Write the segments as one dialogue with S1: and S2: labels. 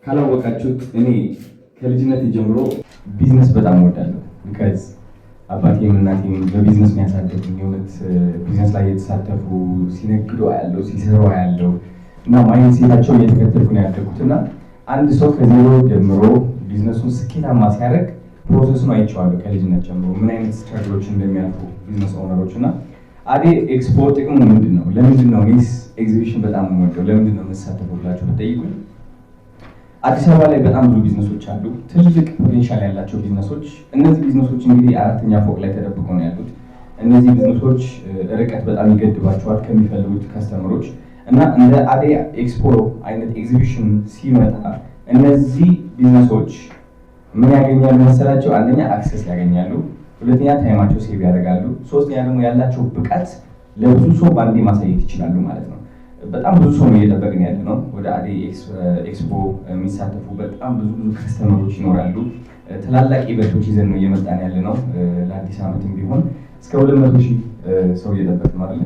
S1: ካላወቃችሁት እኔ ከልጅነት ጀምሮ ቢዝነስ በጣም እወዳለሁ። ቢካዝ አባቴም እናቴም በቢዝነስ የሚያሳደጉኝ የእውነት ቢዝነስ ላይ የተሳተፉ ሲነግዱ አያለው ሲሰሩ አያለው እና ማይንድሴታቸው እየተከተልኩ ነው ያደጉት እና አንድ ሰው ከዜሮ ጀምሮ ቢዝነሱን ስኬታማ ሲያደርግ ፕሮሰሱን አይቼዋለሁ ከልጅነት ጀምሮ ምን አይነት ስትራግሎች እንደሚያልፉ ቢዝነስ ኦነሮች እና አዴ ኤክስፖ ጥቅሙ ምንድን ነው? ለምንድን ነው ሚስ ኤግዚቢሽን በጣም የምወደው? ለምንድን ነው የምሳተፈው ብላችሁ ብትጠይቁኝ አዲስ አበባ ላይ በጣም ብዙ ቢዝነሶች አሉ፣ ትልቅ ፖቴንሻል ያላቸው ቢዝነሶች። እነዚህ ቢዝነሶች እንግዲህ 4ኛ ፎቅ ላይ ተደብቀው ነው ያሉት። እነዚህ ቢዝነሶች ርቀት በጣም ይገድባቸዋል ከሚፈልጉት ከስተመሮች እና እንደ አዴ ኤክስፖ አይነት ኤግዚቢሽን ሲመጣ እነዚህ ቢዝነሶች ምን ያገኛሉ መሰላቸው? አንደኛ አክሰስ ያገኛሉ፣ ሁለተኛ ታይማቸው ሴቭ ያደርጋሉ፣ ሶስተኛ ደግሞ ያላቸው ብቃት ለብዙ ሰው ባንዴ ማሳየት ይችላሉ ማለት ነው። በጣም ብዙ ሰው ነው እየጠበቅን ያለ ነው። ወደ አዴ ኤክስፖ የሚሳተፉ በጣም ብዙ ከስተመሮች ይኖራሉ። ትላላቅ ኢቨንቶች ይዘን ነው እየመጣን ያለ ነው። ለአዲስ ዓመትም ቢሆን እስከ 200,000 ሰው እየጠበቅ ነው አይደል?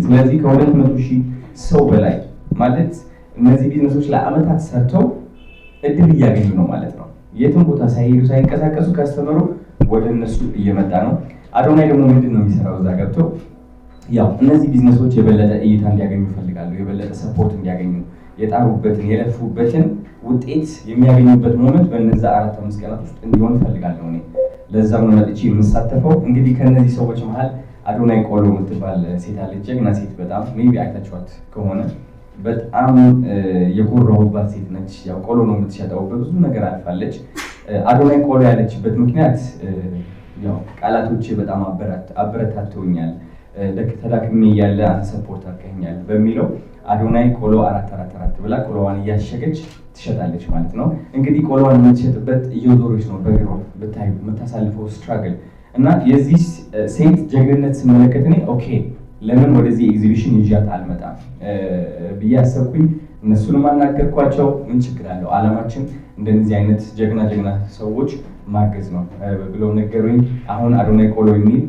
S1: ስለዚህ ከ200,000 ሰው በላይ ማለት እነዚህ ቢዝነሶች ለአመታት ሰርተው እድል እያገኙ ነው ማለት ነው። የትም ቦታ ሳይሄዱ ሳይንቀሳቀሱ ከስተመሩ ወደ እነሱ እየመጣ ነው። አዶናይ ደግሞ ምንድን ነው የሚሰራው? እዛ ገብተው ያው እነዚህ ቢዝነሶች የበለጠ እይታ እንዲያገኙ ይፈልጋሉ፣ የበለጠ ሰፖርት እንዲያገኙ የጣሩበትን የለፉበትን ውጤት የሚያገኙበት ሞመንት በእነዛ 4-5 ቀናት ውስጥ እንዲሆን እፈልጋለሁ እኔ። ለዛም ነው መጥቼ የምሳተፈው። እንግዲህ ከነዚህ ሰዎች መሀል አዶናይ ቆሎ የምትባል ሴት አለች፣ ጀግና ሴት በጣም ሜቢ አይታችኋት ከሆነ በጣም የኮራሁባት ሴት ነች። ያው ቆሎ ነው የምትሸጠው፣ በብዙ ነገር አልፋለች። አዶናይ ቆሎ ያለችበት ምክንያት ያው ቃላቶቼ በጣም አበረታተውኛል። ተዳክሜ እያለ አንተ ሰፖርት አድርገኛል በሚለው አዶናይ ቆሎ 444 ብላ ቆሎዋን እያሸገች ትሸጣለች ማለት ነው። እንግዲህ ቆሎዋን የምትሸጥበት እየዞረች ነው በእግሯ ብታዩ የምታሳልፈው ስትራግል እና የዚህ ሴት ጀግንነት ስመለከት እኔ ኦኬ ለምን ወደዚህ ኤግዚቢሽን ይዣት አልመጣም ብዬ አሰብኩኝ። እነሱንም አናገርኳቸው። ምን ችግር አለው ዓላማችን እንደዚህ አይነት ጀግና ሰዎች ማገዝ ነው ብለው ነገሩኝ። አሁን አዶናይ ቆሎ የሚል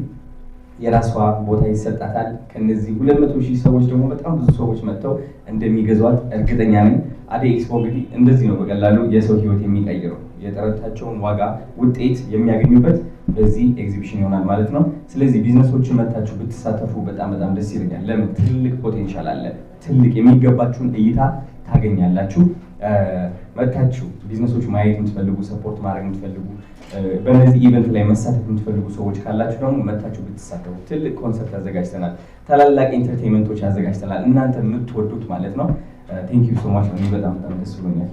S1: የራሷ ቦታ ይሰጣታል። ከነዚህ 200,000 ሰዎች ደግሞ በጣም ብዙ ሰዎች መጥተው እንደሚገዟት እርግጠኛ ነኝ። አዴ ኤክስፖ እንግዲህ እንደዚህ ነው በቀላሉ የሰው ህይወት የሚቀይረው የጥረታቸውን ዋጋ ውጤት የሚያገኙበት በዚህ ኤግዚቢሽን ይሆናል ማለት ነው። ስለዚህ ቢዝነሶችን መታችሁ ብትሳተፉ በጣም ደስ ይለኛል። ለምን? ትልቅ ፖቴንሻል አለ። ትልቅ የሚገባችሁን እይታ ታገኛላችሁ። መታችሁ ቢዝነሶች ማየት የምትፈልጉ ሰፖርት ማድረግ የምትፈልጉ በእነዚህ ኢቨንት ላይ መሳተፍ የምትፈልጉ ሰዎች ካላችሁ ደግሞ መታችሁ ብትሳተፉ። ትልቅ ኮንሰርት አዘጋጅተናል። ታላላቅ ኢንተርቴይንመንቶች አዘጋጅተናል። እናንተ የምትወዱት ማለት ነው። ቴንክ ዩ ሶ ማች። እኔ በጣም ደስ ብሎኛል።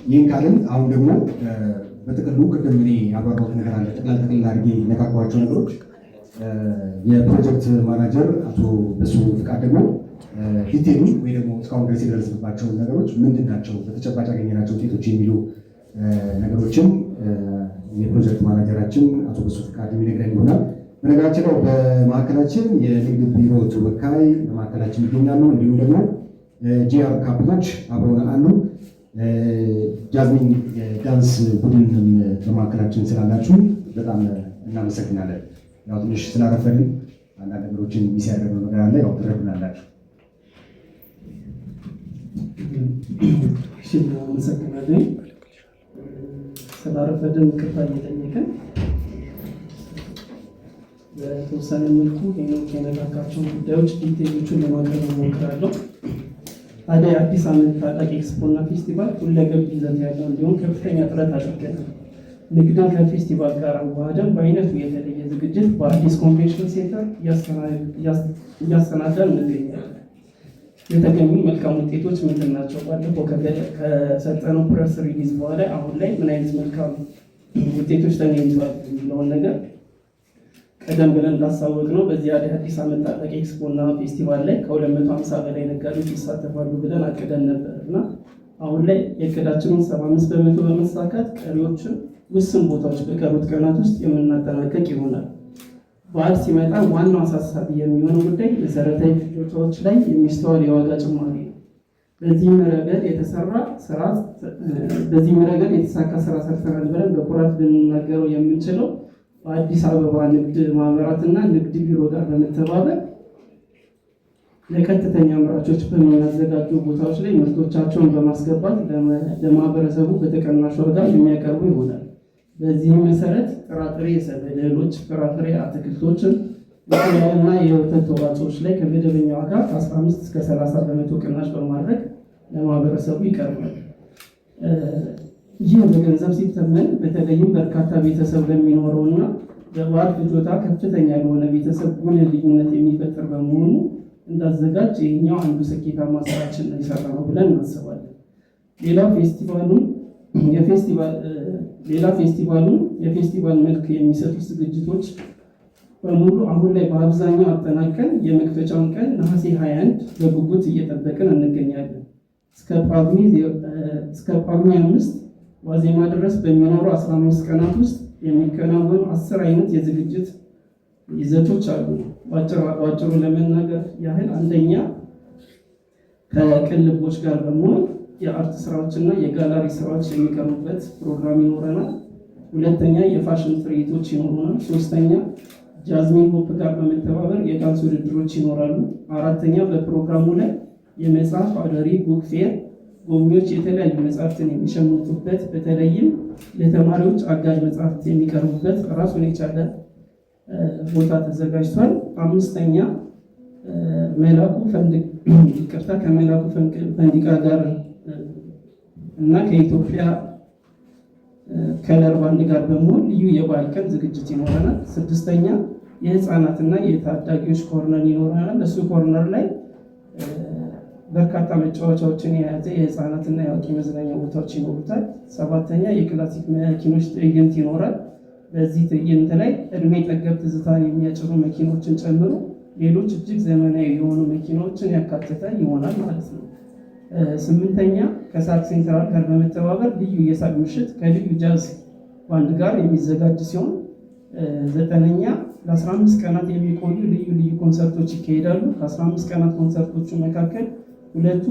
S2: ይህን ካልን አሁን ደግሞ በጥቅሉ ቅድም እኔ ያብራራሁት ነገር አለ። ጠቅላላ አድርጌ ነካኳቸው ነገሮች የፕሮጀክት ማናጀር አቶ በሱ ፍቃድ ደግሞ ዲቴሉ ወይ ደግሞ እስካሁን ድረስ የደረስንባቸው ነገሮች ምንድን ናቸው፣ በተጨባጭ ያገኘናቸው ውጤቶች የሚሉ ነገሮችን የፕሮጀክት ማናጀራችን አቶ በሱ ፍቃድ የሚነግረን ይሆናል። በነገራችን ላይ በማዕከላችን የንግድ ቢሮ ተወካይ በማዕከላችን ይገኛሉ። እንዲሁም ደግሞ ጂአር ካፕሎች አብረውን አሉ። ጃዝሚን ዳንስ ቡድንም በማዕከላችን ስላላችሁ በጣም እናመሰግናለን። ያው ትንሽ ስላረፈልን አንዳንድ ነገሮችን ሚስ ያደረገው ነገር አለ። ያው ትረዱናላችሁ።
S3: እሺ፣ እናመሰግናለን። ስላረፈልን ይቅርታ እየጠየቅን በተወሰነ መልኩ ሄኖክ የነካካቸው ጉዳዮች ዲቴሎቹን ለማቅረብ እሞክራለሁ። ታዲያ አዲስ ዓመት ታላቅ ኤክስፖና ፌስቲቫል ሁለገብ ይዘት ያለው እንዲሁም ከፍተኛ ጥረት አድርገናል። ንግድን ከፌስቲቫል ጋር አዋህደን በአይነቱ የተለየ ዝግጅት በአዲስ ኮንቬንሽን ሴንተር እያሰናዳን እንገኛለን። የተገኙ መልካም ውጤቶች ምንድን ናቸው? ባለፈው ከሰጠነው ፕሬስ ሪሊዝ በኋላ አሁን ላይ ምን አይነት መልካም ውጤቶች ተገኝተዋል የሚለውን ነገር ቀደም ብለን እንዳሳወቅ ነው በዚህ አዲስ ዓመት ታላቅ ኤክስፖና ፌስቲቫል ላይ ከ250 በላይ ነጋዴዎች ይሳተፋሉ ብለን አቅደን ነበር እና አሁን ላይ የእቅዳችንን 75% በመሳካት ቀሪዎችን ውስን ቦታዎች በቀሩት ቀናት ውስጥ የምናጠናቀቅ ይሆናል። በዓል ሲመጣ ዋናው አሳሳቢ የሚሆነው ጉዳይ መሰረታዊ ፍጆታዎች ላይ የሚስተዋል የዋጋ ጭማሪ ነው። በዚህም ረገድ የተሳካ ስራ ሰርተናል ብለን በኩራት ልንናገረው የምንችለው በአዲስ አበባ ንግድ ማህበራትና ንግድ ቢሮ ጋር በመተባበር ለቀጥተኛ አምራቾች በሚያዘጋጁ ቦታዎች ላይ ምርቶቻቸውን በማስገባት ለማህበረሰቡ በተቀናሽ ዋጋ የሚያቀርቡ ይሆናል። በዚህም መሰረት ጥራጥሬ፣ የሰብል እህሎች፣ ፍራፍሬ፣ አትክልቶችን እና የወተት ተዋጽኦች ላይ ከመደበኛ ዋጋ ከ15 እስከ 30 በመቶ ቅናሽ በማድረግ ለማህበረሰቡ ይቀርባል። ይህ በገንዘብ ሲተመን በተለይም በርካታ ቤተሰብ ለሚኖረው እና በበዓል ፍጆታ ከፍተኛ ለሆነ ቤተሰብ ጉልህ ልዩነት የሚፈጥር በመሆኑ እንዳዘጋጅ ይህኛው አንዱ ስኬታማ ስራችን የሰራ ነው ብለን እናስባለን። የፌስቲቫል መልክ የሚሰጡ ዝግጅቶች በሙሉ አሁን ላይ በአብዛኛው አጠናቀን የመክፈቻውን ቀን ነሐሴ 21 በጉጉት እየጠበቅን እንገኛለን። እስከ ጳጉሜ 5 ዋዜማ ድረስ በሚኖሩ 15 ቀናት ውስጥ የሚከናወኑ 10 አይነት የዝግጅት ይዘቶች አሉ። በአጭሩ ለመናገር ያህል አንደኛ ከቅን ልቦች ጋር በመሆን የአርት ስራዎችና የጋላሪ ስራዎች የሚቀርቡበት ፕሮግራም ይኖረናል። ሁለተኛ የፋሽን ትርኢቶች ይኖሩናል። ሶስተኛ ጃዝሚን ሆፕ ጋር በመተባበር የዳንስ ውድድሮች ይኖራሉ። አራተኛ በፕሮግራሙ ላይ የመጽሐፍ አውደ ርዕይ ቡክ ፌር ጎብኚዎች የተለያዩ መጽሐፍትን የሚሸምቱበት በተለይም ለተማሪዎች አጋዥ መጽሐፍት የሚቀርቡበት ራሱን የቻለ ቦታ ተዘጋጅቷል። አምስተኛ ከመላኩ ፈንዲቃ ጋር እና ከኢትዮጵያ ከለር ባንድ ጋር በመሆን ልዩ የበዓል ቀን ዝግጅት ይኖረናል። ስድስተኛ የህፃናትና የታዳጊዎች ኮርነር ይኖረናል። እሱ ኮርነር ላይ በርካታ መጫወቻዎችን የያዘ የህፃናትና የአዋቂ መዝናኛ ቦታዎች ይኖሩታል። ሰባተኛ የክላሲክ መኪኖች ትዕይንት ይኖራል። በዚህ ትዕይንት ላይ እድሜ ጠገብ ትዝታን የሚያጭሩ መኪኖችን ጨምሮ ሌሎች እጅግ ዘመናዊ የሆኑ መኪናዎችን ያካተተ ይሆናል ማለት ነው። ስምንተኛ ከሳቅ ሴንትራል ጋር በመተባበር ልዩ የሳቅ ምሽት ከልዩ ጃዝ ባንድ ጋር የሚዘጋጅ ሲሆን፣ ዘጠነኛ ለ15 ቀናት የሚቆዩ ልዩ ልዩ ኮንሰርቶች ይካሄዳሉ። ከ15 ቀናት ኮንሰርቶቹ መካከል ሁለቱ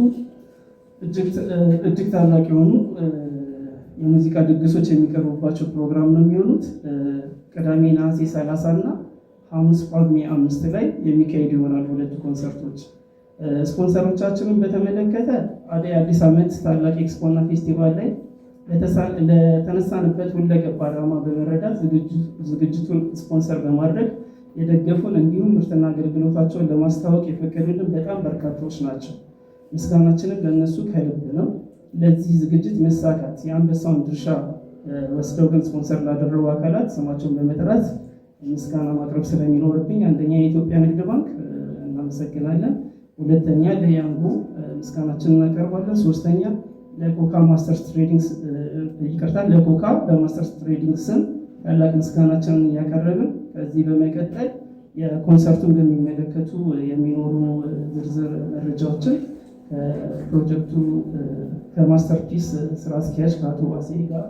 S3: እጅግ ታላቅ የሆኑ የሙዚቃ ድግሶች የሚቀርቡባቸው ፕሮግራም ነው የሚሆኑት። ቅዳሜ ነሐሴ 30 እና ሐሙስ ጳጉሜ 5 ላይ የሚካሄዱ ይሆናል ሁለቱ ኮንሰርቶች። ስፖንሰሮቻችንን በተመለከተ አዲስ ዓመት ታላቅ ኤክስፖና ፌስቲቫል ላይ ለተነሳንበት ሁለገብ ዓላማ በመረዳት ዝግጅቱን ስፖንሰር በማድረግ የደገፉን እንዲሁም ምርትና አገልግሎታቸውን ለማስታወቅ የፈቀዱልን በጣም በርካታዎች ናቸው። ምስጋናችንን ለእነሱ ከልብ ነው። ለዚህ ዝግጅት መሳካት የአንበሳውን ድርሻ ወስደው ግን ስፖንሰር ላደረጉ አካላት ስማቸውን በመጥራት ምስጋና ማቅረብ ስለሚኖርብኝ፣ አንደኛ የኢትዮጵያ ንግድ ባንክ እናመሰግናለን። ሁለተኛ ለያንጎ ምስጋናችንን እናቀርባለን። ሶስተኛ ለኮካ በማስተርስ ትሬዲንግ ስም ታላቅ ምስጋናችንን እያቀረብን ከዚህ በመቀጠል የኮንሰርቱን በሚመለከቱ የሚኖሩ ዝርዝር መረጃዎችን ከፕሮጀክቱ ከማስተርፒስ ስራ አስኪያጅ ከአቶ ዋሴ ጋር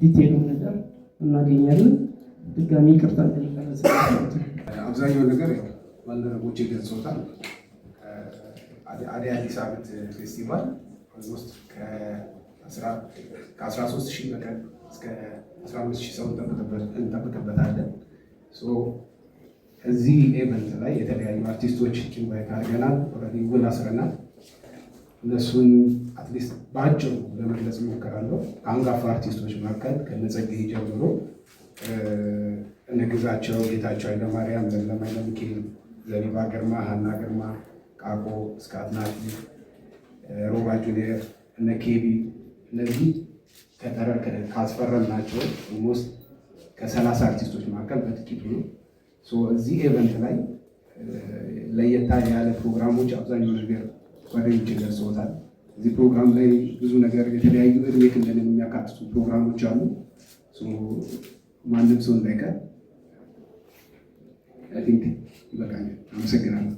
S3: ዲቴሉ ነገር እናገኛለን። ድጋሚ ይቅርታ እንጠይቃለን።
S4: አብዛኛው ነገር ባልደረቦቼ ገልጸውታል። አዲስ ዓመት ፌስቲቫል ኦልሞስት ከ13,000 በቀን እስከ 15,000 ሰው እንጠብቅበታለን። እዚህ ኤቨንት ላይ የተለያዩ አርቲስቶች ኢንቫይት አድርገናል። ኦልሬዲ ውል አስረናል። እነሱን አትሊስት በአጭሩ ለመግለጽ እሞክራለሁ። ከአንጋፋ አርቲስቶች መካከል ከነጸጋዬ ጀምሮ እነ ግዛቸው፣ ጌታቸው ኃይለማርያም፣ ለምለም ኃይለሚካኤል፣ ዘቢባ ግርማ፣ ሀና ግርማ፣ ቃቆ እስከ አትናፊ፣ ሮባ ጁኒየር፣ እነ ኬቢ እነዚህ ካስፈረምናቸው ኦልሞስት ከ30 አርቲስቶች መካከል በጥቂቱ ነው። እዚህ ኤቨንት ላይ ለየት ያለ ፕሮግራሞች አብዛኛው ነገር ጓደኞች ገልጸውታል። እዚህ ፕሮግራም ላይ ብዙ ነገር የተለያዩ እድሜ ክልልን የሚያካትቱ ፕሮግራሞች አሉ። ማንም ሰው እንዳይቀር ይበቃኛል። አመሰግናለሁ።